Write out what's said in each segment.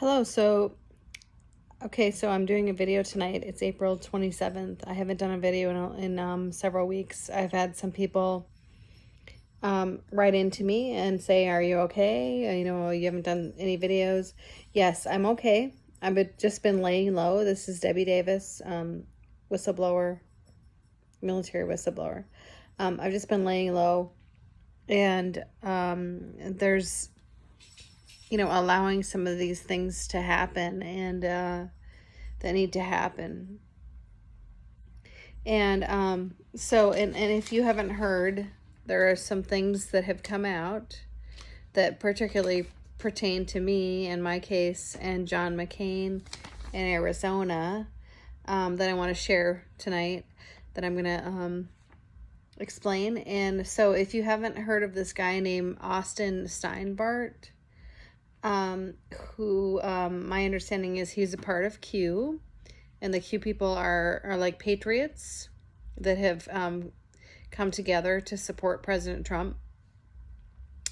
Hello. So I'm doing a video tonight. It's April 27th. I haven't done a video in several weeks. I've had some people write into me and say, "Are you okay? You haven't done any videos." Yes, I'm okay. Just been laying low. This is Debbie Davis, whistleblower, military whistleblower. I've just been laying low, and there's allowing some of these things to happen and that need to happen. And and if you haven't heard, there are some things that have come out that particularly pertain to me and my case and John McCain in Arizona that I want to share tonight, that I'm going to explain. And so if you haven't heard of this guy named Austin Steinbart, who my understanding is he's a part of Q, and the Q people are like patriots that have come together to support President Trump.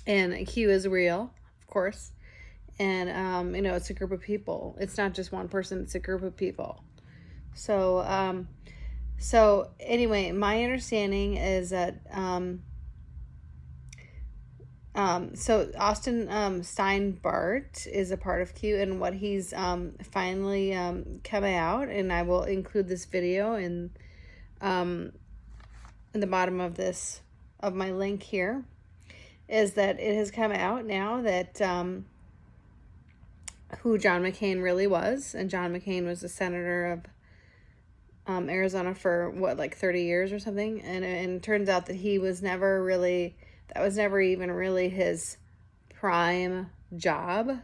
And Q is real, of course. And it's a group of people. It's not just one person, it's a group of people. So anyway, my understanding is that so Austin Steinbart is a part of Q, and what he's finally come out, and I will include this video in the bottom of my link here, is that it has come out now that who John McCain really was. And John McCain was a senator of Arizona for 30 years or something, and it turns out that he was never really, that was never even really his prime job.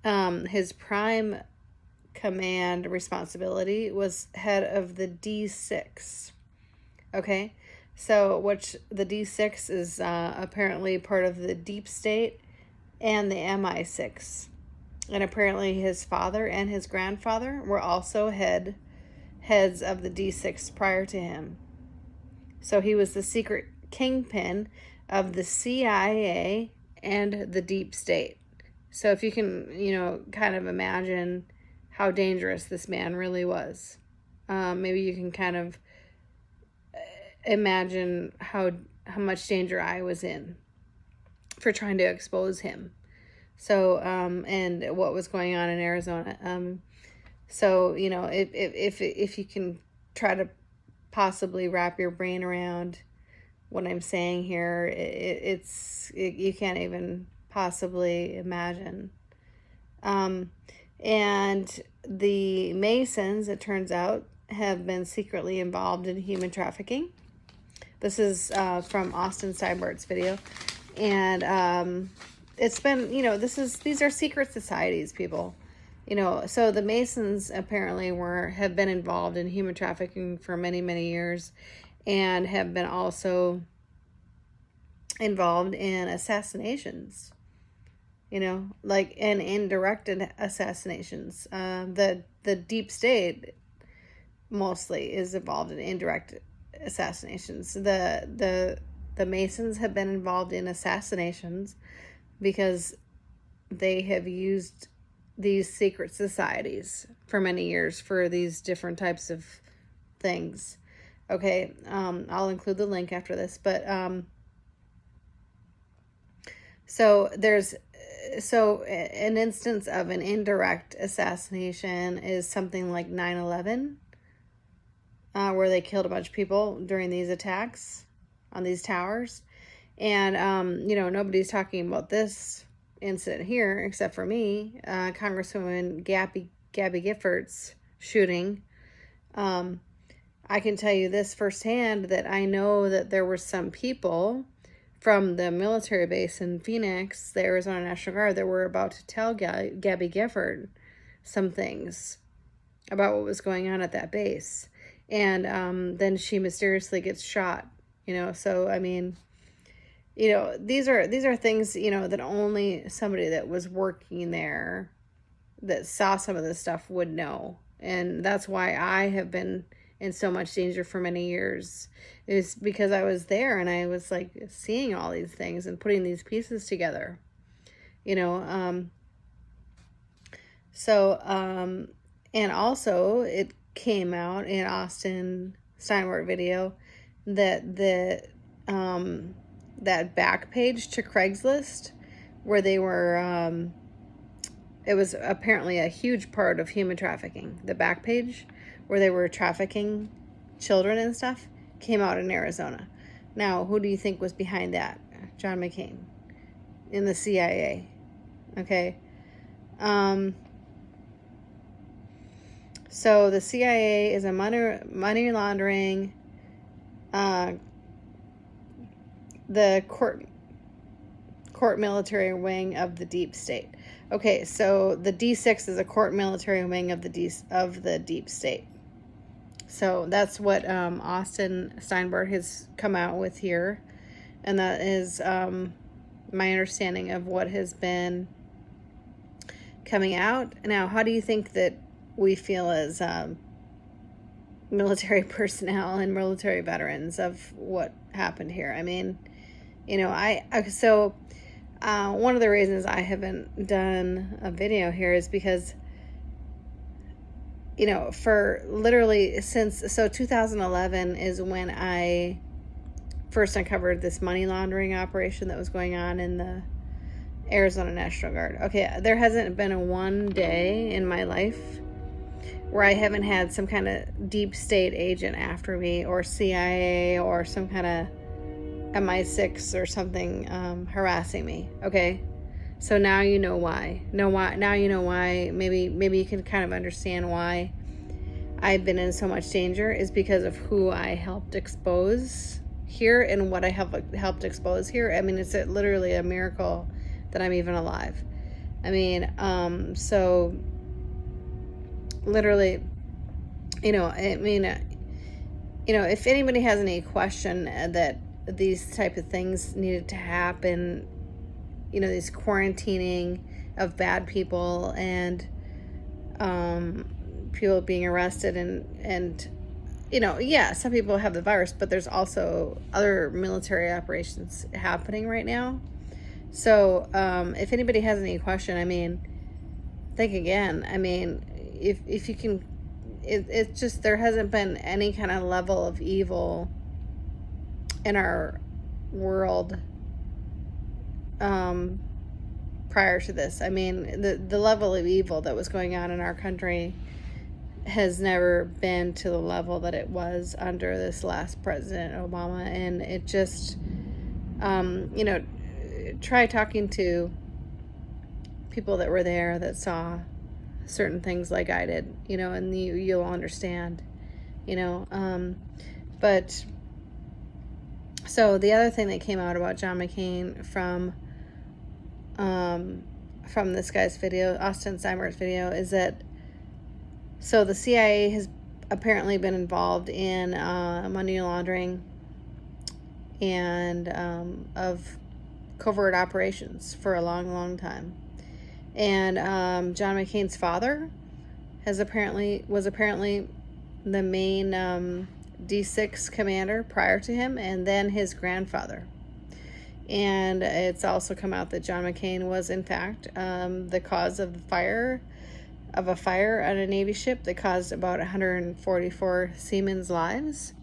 His prime command responsibility was head of the D6. Okay, so which the D6 is apparently part of the deep state and the MI6. And apparently his father and his grandfather were also heads of the D6 prior to him. So he was the secret kingpin of the CIA and the deep state. So if you can, kind of imagine how dangerous this man really was. Maybe you can kind of imagine how much danger I was in for trying to expose him. So, and what was going on in Arizona. So, if you can try to possibly wrap your brain around what I'm saying here, you can't even possibly imagine. And the Masons, it turns out, have been secretly involved in human trafficking. This is from Austin Steinbart's video. And it's been, these are secret societies, people. So the Masons apparently have been involved in human trafficking for many, many years, and have been also involved in assassinations, and indirect assassinations. The deep state mostly is involved in indirect assassinations. The Masons have been involved in assassinations because they have used these secret societies for many years for these different types of things. Okay, I'll include the link after this, but so an instance of an indirect assassination is something like 9/11, where they killed a bunch of people during these attacks on these towers. And nobody's talking about this incident here except for me. Congresswoman Gabby Giffords shooting. I can tell you this firsthand, that I know that there were some people from the military base in Phoenix, the Arizona National Guard, that were about to tell Gabby Gifford some things about what was going on at that base. And then she mysteriously gets shot, so I mean, these are things, that only somebody that was working there, that saw some of this stuff, would know. And that's why I have been in so much danger for many years, is because I was there and I was seeing all these things and putting these pieces together, So, and also it came out in Austin Steinwart video that that back page to Craigslist where they were, it was apparently a huge part of human trafficking. The back page where they were trafficking children and stuff came out in Arizona. Now, who do you think was behind that? John McCain in the CIA. Okay. So the CIA is a money laundering, the court military wing of the deep state. Okay, so the D6 is a court military wing of the deep state. So that's what Austin Steinberg has come out with here, and that is my understanding of what has been coming out. Now, how do you think that we feel as military personnel and military veterans of what happened here? I mean, you know, one of the reasons I haven't done a video here is because, you know, for literally since 2011 is when I first uncovered this money laundering operation that was going on in the Arizona National Guard. Okay, there hasn't been a one day in my life where I haven't had some kind of deep state agent after me, or CIA, or some kind of MI6 or something harassing me. Okay, so now you know why. Now you know why. Maybe you can kind of understand why I've been in so much danger is because of who I helped expose here and what I helped expose here. I mean, it's literally a miracle that I'm even alive. I mean, so literally, you know, I mean, you know, if anybody has any question that these type of things needed to happen, you know, these quarantining of bad people and people being arrested and you know, yeah, some people have the virus, but there's also other military operations happening right now. So if anybody has any question, I mean, think again. I mean, if you can, it's just there hasn't been any kind of level of evil in our world prior to this. I mean, the level of evil that was going on in our country has never been to the level that it was under this last president, Obama. And it just, you know, try talking to people that were there that saw certain things like I did, you know, and you'll understand, you know. But so the other thing that came out about John McCain from this guy's video, Austin Steinberg's video, is that so the CIA has apparently been involved in money laundering and of covert operations for a long, long time. And John McCain's father was apparently the main D6 commander prior to him, and then his grandfather. And it's also come out that John McCain was in fact the cause of a fire on a Navy ship that caused about 144 seamen's lives,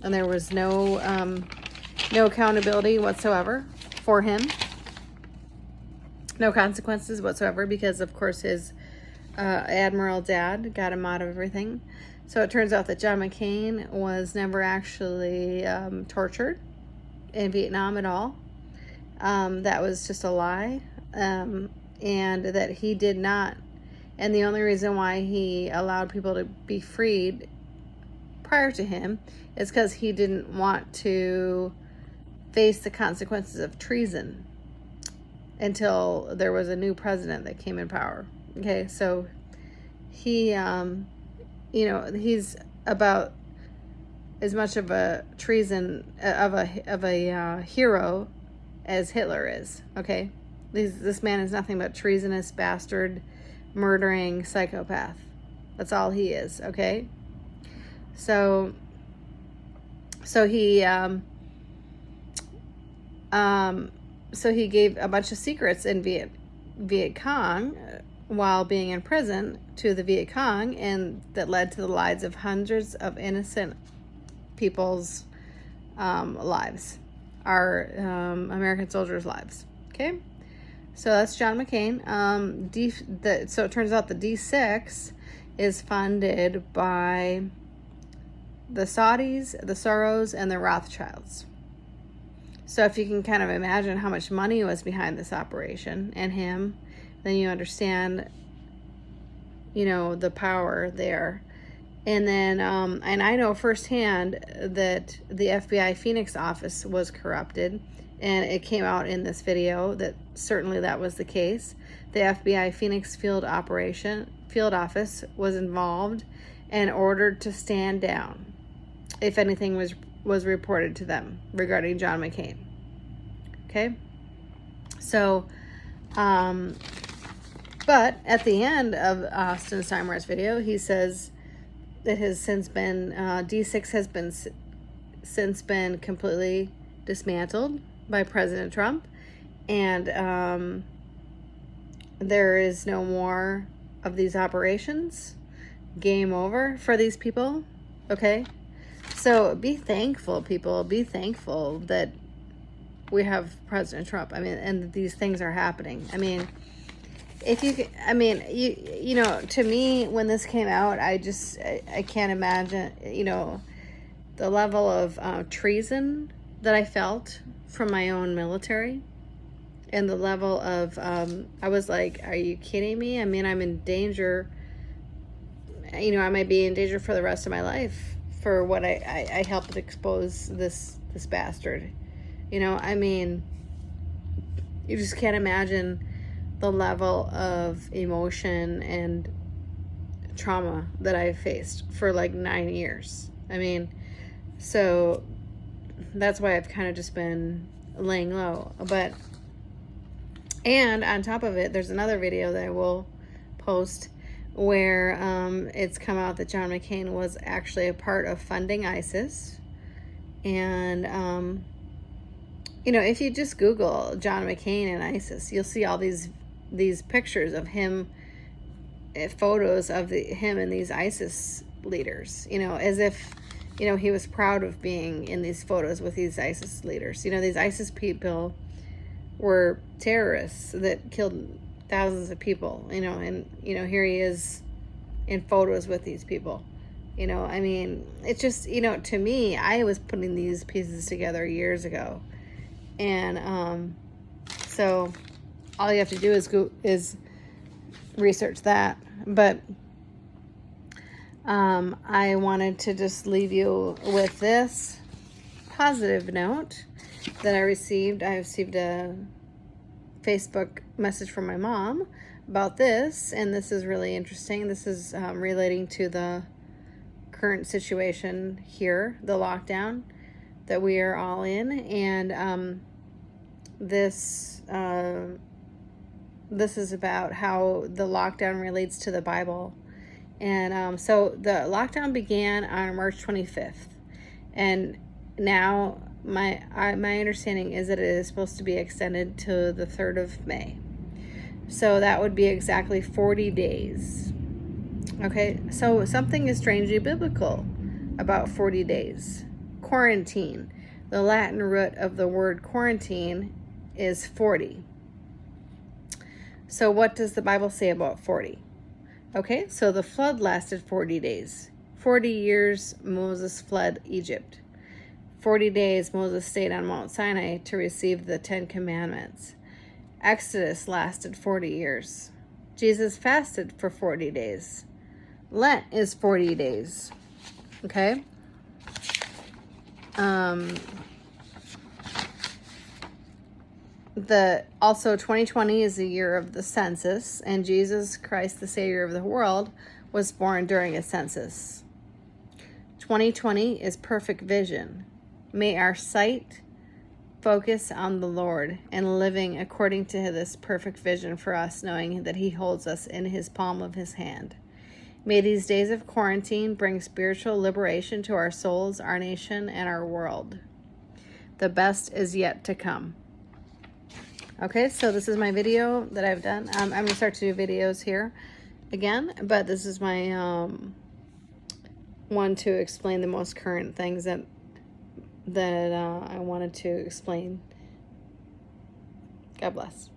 and there was no accountability whatsoever for him, no consequences whatsoever, because of course his admiral dad got him out of everything. So it turns out that John McCain was never actually tortured in Vietnam at all. That was just a lie, and that he did not. And the only reason why he allowed people to be freed prior to him is because he didn't want to face the consequences of treason until there was a new president that came in power. Okay, so he, you know, he's about as much of a treason of a hero as Hitler is. Okay, this man is nothing but treasonous bastard, murdering psychopath. That's all he is. Okay, so he so he gave a bunch of secrets in Viet Cong while being in prison to the Viet Cong, and that led to the lives of hundreds of innocent people's lives, our American soldiers' lives. Okay, so that's John McCain. So it turns out the D6 is funded by the Saudis, the Soros, and the Rothschilds. So if you can kind of imagine how much money was behind this operation and him, then you understand, the power there. And then, and I know firsthand that the FBI Phoenix office was corrupted, and it came out in this video that certainly that was the case. The FBI Phoenix field office was involved and ordered to stand down if anything was reported to them regarding John McCain. Okay? So, but at the end of Austin Steinmeyer's video, he says it has since been, D6 has been since been completely dismantled by President Trump, and there is no more of these operations. Game over for these people. Okay? So be thankful, people. Be thankful that we have President Trump. I mean, and these things are happening. I mean, if you, I mean, to me, when this came out, I can't imagine, the level of treason that I felt from my own military, and the level of, I was like, are you kidding me? I mean, I'm in danger. I might be in danger for the rest of my life for what I helped expose this bastard. I mean, you just can't imagine the level of emotion and trauma that I've faced for like 9 years. I mean, so that's why I've kind of just been laying low. And on top of it, there's another video that I will post where it's come out that John McCain was actually a part of funding ISIS. And, if you just Google John McCain and ISIS, you'll see all these pictures of him, photos of him and these ISIS leaders, as if, he was proud of being in these photos with these ISIS leaders. These ISIS people were terrorists that killed thousands of people, and, here he is in photos with these people. I mean, it's just, to me, I was putting these pieces together years ago. And so all you have to do is research that. But I wanted to just leave you with this positive note that I received. I received a Facebook message from my mom about this, and this is really interesting. This is relating to the current situation here, the lockdown that we are all in, and this is about how the lockdown relates to the Bible. And so the lockdown began on March 25th, and now my understanding is that it is supposed to be extended to the 3rd of May. So that would be exactly 40 days. Okay, so something is strangely biblical about 40 days. Quarantine. The Latin root of the word quarantine is 40. So what does the Bible say about 40? Okay, so the flood lasted 40 days. 40 years Moses fled Egypt. 40 days Moses stayed on Mount Sinai to receive the 10 Commandments. Exodus lasted 40 years. Jesus fasted for 40 days. Lent is 40 days. Okay? Also 2020 is the year of the census, and Jesus Christ, the Savior of the world, was born during a census. 2020 is perfect vision. May our sight focus on the Lord and living according to this perfect vision for us, knowing that He holds us in His palm of His hand. May these days of quarantine bring spiritual liberation to our souls, our nation, and our world. The best is yet to come. Okay, so this is my video that I've done. I'm going to start to do videos here again, but this is my one to explain the most current things that I wanted to explain. God bless.